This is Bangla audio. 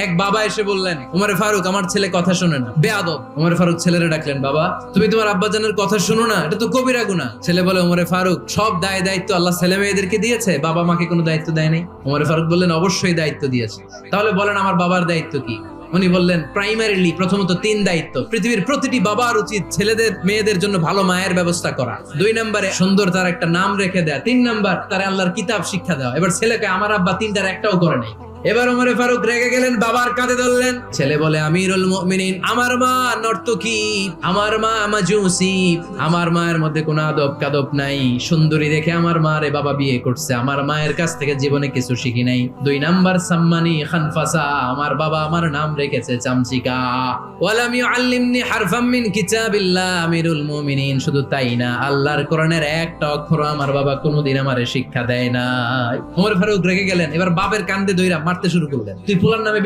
এক বাবা এসে বললেন, উমরে ফারুক আমার ছেলে কথা শোনে না, বেয়াদব। উমরে ফারুক ছেলেরে ডাকলেন, বাবা তুমি তোমার আব্বাজানের কথা শোনো না, এটা তো কবিরা গুনাহ। ছেলে বলে, উমরে ফারুক সব দায় দায়িত্ব আল্লাহ ছেলে মেয়েদেরকে দিয়েছে, বাবা মাকে কোনো দায়িত্ব দেয় নাই। উমরে ফারুক বললেন, অবশ্যই দায়িত্ব দিয়েছে। তাহলে বলেন আমার বাবার দায়িত্ব কি? উনি বললেন, প্রাইমারিলি প্রথমত 3 দায়িত্ব। পৃথিবীর প্রতিটি বাবার উচিত ছেলেদের মেয়েদের জন্য ভালো মায়ের ব্যবস্থা করা। 2 নম্বরে সুন্দর তার একটা নাম রেখে দেয়া। 3 নাম্বার তার আল্লাহর কিতাব শিক্ষা দেওয়া। এবার ছেলেকে আমার আব্বা 3টার একটাও করে নাই। এবার ওমরে ফারুক রেগে গেলেন, বাবার কাঁধে ধরলেন। ছেলে বলে, আমিরুল মুমিনিন, আমার মা নর্তকী, আমার মা মাজুসি, আমার মায়ের মধ্যে কোনো আদব কাদব নাই, সুন্দরী দেখে আমার মা রে বাবা বিয়ে করছে, আমার মায়ের কাছ থেকে জীবনে কিছু শিখি নাই। 2 নাম্বার সাম্মানি খানফাসা, আমার বাবা আমার নাম রেখেছে চামচিকা। ওয়ালাম ইউআল্লিমনি হারফাম মিন কিতাবিল্লাহ, আমিরুল মুমিনিন শুধু তাই না, আল্লাহর কোরআনের একটা অক্ষর আমার বাবা কোনোদিন আমারে শিক্ষা দেয় না। ওমর ফারুক রেগে গেলেন, এবার বাপের কান্দে দইরা মারতে শুরু করলেন। তুই ফুলার নামে